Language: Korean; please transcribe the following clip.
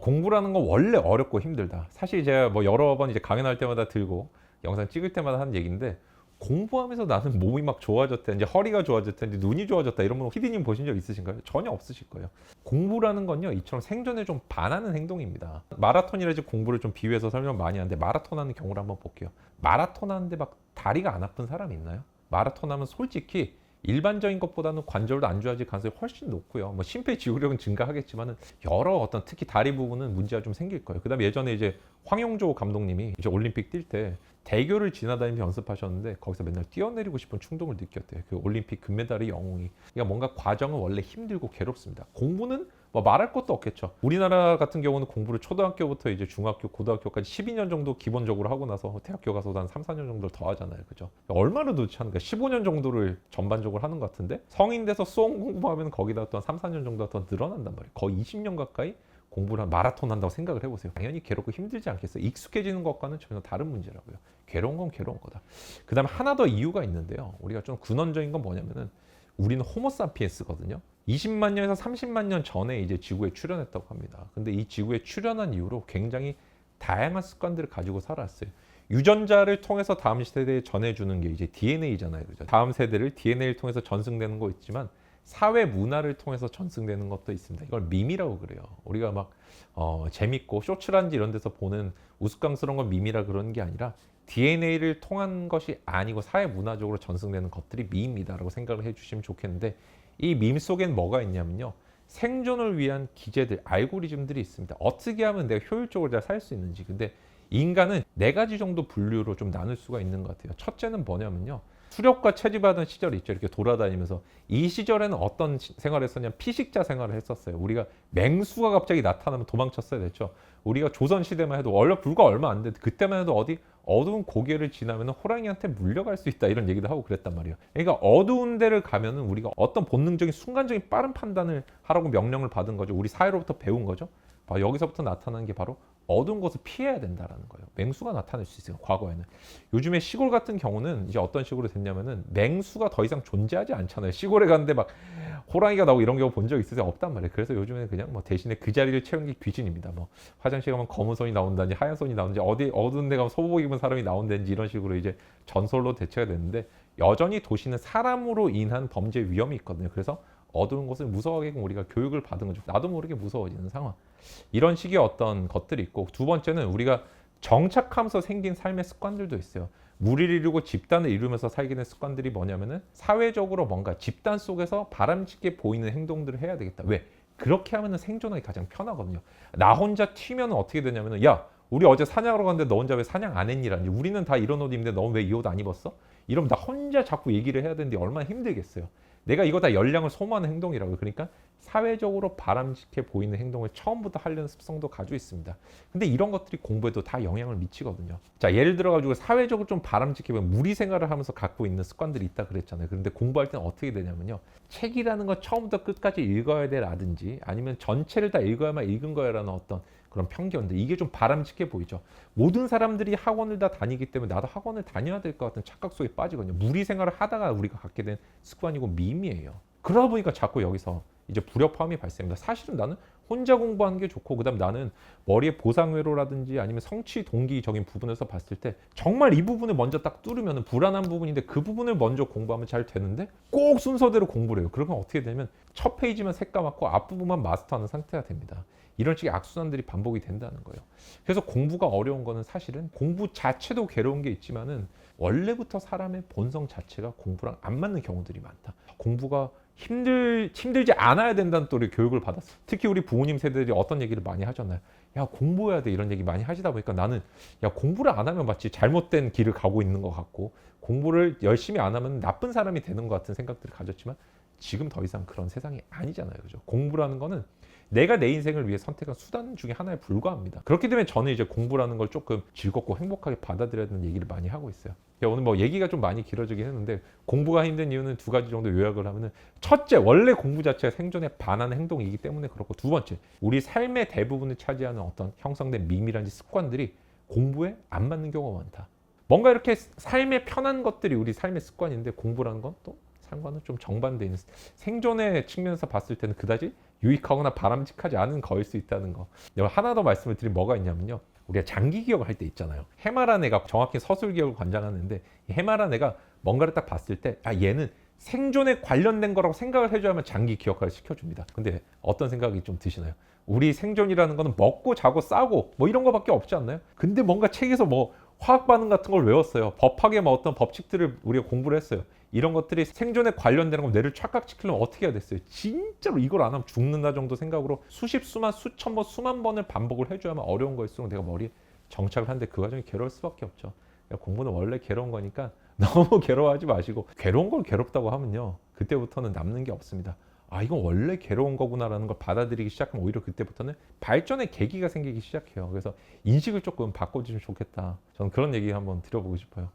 공부라는 건 원래 어렵고 힘들다. 사실 제가 뭐 여러 번 이제 강연할 때마다 들고 영상 찍을 때마다 하는 얘기인데, 공부하면서 나는 몸이 막 좋아졌다, 이제 허리가 좋아졌다, 이제 눈이 좋아졌다, 이런 분 피디님 보신 적 있으신가요? 전혀 없으실 거예요. 공부라는 건요, 이처럼 생존에 좀 반하는 행동입니다. 마라톤이라지 공부를 좀 비유해서 설명 많이 하는데, 마라톤 하는 경우를 한번 볼게요. 마라톤 하는데 막 다리가 안 아픈 사람 있나요? 마라톤 하면 솔직히 일반적인 것보다는 관절도 안 좋아질 가능성이 훨씬 높고요. 뭐 심폐지구력은 증가하겠지만은 여러 어떤 특히 다리 부분은 문제가 좀 생길 거예요. 그다음에 예전에 이제 황용조 감독님이 이제 올림픽 뛸 때 대교를 지나다니면서 연습하셨는데, 거기서 맨날 뛰어내리고 싶은 충동을 느꼈대요. 그 올림픽 금메달의 영웅이. 그러니까 뭔가 과정은 원래 힘들고 괴롭습니다. 공부는 뭐 말할 것도 없겠죠. 우리나라 같은 경우는 공부를 초등학교부터 이제 중학교, 고등학교까지 12년 정도 기본적으로 하고 나서 대학교 가서도 한 3, 4년 정도를 더 하잖아요. 그죠? 얼마나 도대체 하는가? 15년 정도를 전반적으로 하는 것 같은데, 성인 돼서 수험 공부하면 거기다 또 한 3, 4년 정도가 더 늘어난단 말이에요. 거의 20년 가까이 공부를 한 마라톤 한다고 생각을 해보세요. 당연히 괴롭고 힘들지 않겠어요? 익숙해지는 것과는 전혀 다른 문제라고요. 괴로운 건 괴로운 거다. 그 다음에 하나 더 이유가 있는데요. 우리가 좀 근원적인 건 뭐냐면은, 우리는 호모사피엔스거든요. 20만 년에서 30만 년 전에 이제 지구에 출현했다고 합니다. 근데 이 지구에 출현한 이후로 굉장히 다양한 습관들을 가지고 살았어요. 유전자를 통해서 다음 세대에 전해주는 게 이제 DNA잖아요. 그죠? 다음 세대를 DNA를 통해서 전승되는 거 있지만, 사회 문화를 통해서 전승되는 것도 있습니다. 이걸 밈이라고 그래요. 우리가 막 재밌고 쇼츠란지 이런 데서 보는 우스꽝스러운 건 밈이라 그러는 게 아니라, DNA를 통한 것이 아니고 사회 문화적으로 전승되는 것들이 밈이다라고 생각을 해주시면 좋겠는데, 이 밈 속엔 뭐가 있냐면요, 생존을 위한 기제들, 알고리즘들이 있습니다. 어떻게 하면 내가 효율적으로 잘 살 수 있는지. 근데 인간은 네 가지 정도 분류로 좀 나눌 수가 있는 것 같아요. 첫째는 뭐냐면요, 수렵과 채집하던 시절이 있죠. 이렇게 돌아다니면서. 이 시절에는 어떤 생활을 했었냐면 피식자 생활을 했었어요. 우리가 맹수가 갑자기 나타나면 도망쳤어야 됐죠. 우리가 조선 시대만 해도 불과 얼마 안 됐는데, 그때만 해도 어디 어두운 고개를 지나면 호랑이한테 물려갈 수 있다, 이런 얘기도 하고 그랬단 말이에요. 그러니까 어두운 데를 가면은 우리가 어떤 본능적인 순간적인 빠른 판단을 하라고 명령을 받은 거죠. 우리 사회로부터 배운 거죠. 여기서부터 나타나는 게 바로 어두운 곳을 피해야 된다라는 거예요. 맹수가 나타날 수 있어요. 과거에는. 요즘에 시골 같은 경우는 이제 어떤 식으로 됐냐면은, 맹수가 더 이상 존재하지 않잖아요. 시골에 갔는데 막 호랑이가 나오고 이런 경우 본 적 있으세요? 없단 말이에요. 그래서 요즘에는 그냥 뭐 대신에 그 자리를 채우는 게 귀신입니다. 뭐 화장실 가면 검은 손이 나온다든지 하얀 손이 나오는지, 어디 어두운 데 가면 소복 입은 사람이 나온다든지, 이런 식으로 이제 전설로 대체가 됐는데, 여전히 도시는 사람으로 인한 범죄 위험이 있거든요. 그래서 어두운 곳을 무서워하게끔 우리가 교육을 받은 거죠. 나도 모르게 무서워지는 상황. 이런 식의 어떤 것들이 있고, 두 번째는 우리가 정착하면서 생긴 삶의 습관들도 있어요. 무리를 이루고 집단을 이루면서 살게 된 습관들이 뭐냐면은, 사회적으로 뭔가 집단 속에서 바람직해 보이는 행동들을 해야 되겠다. 왜? 그렇게 하면은 생존하기 가장 편하거든요. 나 혼자 튀면 어떻게 되냐면은, 야, 우리 어제 사냥하러 갔는데 너 혼자 왜 사냥 안 했니라니, 우리는 다 이런 옷 입는데 너 왜 이 옷 안 입었어? 이러면 나 혼자 자꾸 얘기를 해야 되는데 얼마나 힘들겠어요. 내가 이거 다 열량을 소모하는 행동이라고요. 그러니까 사회적으로 바람직해 보이는 행동을 처음부터 하려는 습성도 가지고 있습니다. 근데 이런 것들이 공부에도 다 영향을 미치거든요. 자, 예를 들어 가지고 사회적으로 좀 바람직해 보이는 무리 생활을 하면서 갖고 있는 습관들이 있다 그랬잖아요. 그런데 공부할 때는 어떻게 되냐면요, 책이라는 건 처음부터 끝까지 읽어야 돼라든지, 아니면 전체를 다 읽어야만 읽은 거야라는 어떤 그런 편견들, 이게 좀 바람직해 보이죠. 모든 사람들이 학원을 다 다니기 때문에 나도 학원을 다녀야 될 것 같은 착각 속에 빠지거든요. 무리 생활을 하다가 우리가 갖게 된 습관이고 밈이에요. 그러다 보니까 자꾸 여기서 이제 불협화음이 발생합니다. 사실은 나는 혼자 공부하는 게 좋고, 그다음 나는 머리에 보상회로라든지 아니면 성취 동기적인 부분에서 봤을 때 정말 이 부분을 먼저 딱 뚫으면 불안한 부분인데, 그 부분을 먼저 공부하면 잘 되는데 꼭 순서대로 공부를 해요. 그러면 어떻게 되면 첫 페이지만 새까맣고 앞부분만 마스터하는 상태가 됩니다. 이런 식의 악순환들이 반복이 된다는 거예요. 그래서 공부가 어려운 거는, 사실은 공부 자체도 괴로운 게 있지만은 원래부터 사람의 본성 자체가 공부랑 안 맞는 경우들이 많다. 공부가 힘들지 않아야 된다는 또 우리 교육을 받았어. 특히 우리 부모님 세대들이 어떤 얘기를 많이 하잖아요. 야, 공부해야 돼, 이런 얘기 많이 하시다 보니까 나는, 야, 공부를 안 하면 마치 잘못된 길을 가고 있는 것 같고, 공부를 열심히 안 하면 나쁜 사람이 되는 것 같은 생각들을 가졌지만, 지금 더 이상 그런 세상이 아니잖아요. 그죠? 공부라는 거는 내가 내 인생을 위해 선택한 수단 중에 하나에 불과합니다. 그렇기 때문에 저는 이제 공부라는 걸 조금 즐겁고 행복하게 받아들여야 되는 얘기를 많이 하고 있어요. 오늘 뭐 얘기가 좀 많이 길어지긴 했는데, 공부가 힘든 이유는 두 가지 정도 요약을 하면은, 첫째, 원래 공부 자체가 생존에 반하는 행동이기 때문에 그렇고, 두 번째, 우리 삶의 대부분을 차지하는 어떤 형성된 밈이라든지 습관들이 공부에 안 맞는 경우가 많다. 뭔가 이렇게 삶의 편한 것들이 우리 삶의 습관인데, 공부라는 건 또 상관은 좀 정반대 있는, 생존의 측면에서 봤을 때는 그다지 유익하거나 바람직하지 않은 거일 수 있다는 거. 하나 더 말씀을 드린 뭐가 있냐면요. 우리가 장기 기억을 할 때 있잖아요. 해마란 애가 정확히 서술 기억을 관장하는데 이 해마란 애가 뭔가를 딱 봤을 때 얘는 생존에 관련된 거라고 생각을 해줘야만 장기 기억화를 시켜줍니다. 근데 어떤 생각이 좀 드시나요? 우리 생존이라는 거는 먹고 자고 싸고 뭐 이런 거밖에 없지 않나요? 근데 뭔가 책에서 뭐 화학 반응 같은 걸 외웠어요. 법학의 뭐 어떤 법칙들을 우리가 공부를 했어요. 이런 것들이 생존에 관련되는 거 뇌를 착각시키려면 어떻게 해야 됐어요? 진짜로 이걸 안 하면 죽는다 정도 생각으로 수십 수만 수천 번 수만 번을 반복을 해줘야만 어려운 거일수록 내가 머리에 정착을 하는데 그 과정이 괴로울 수밖에 없죠. 공부는 원래 괴로운 거니까 너무 괴로워하지 마시고 괴로운 걸 괴롭다고 하면요 그때부터는 남는 게 없습니다. 이건 원래 괴로운 거구나라는 걸 받아들이기 시작하면 오히려 그때부터는 발전의 계기가 생기기 시작해요. 그래서 인식을 조금 바꿔주시면 좋겠다. 저는 그런 얘기 한번 드려보고 싶어요.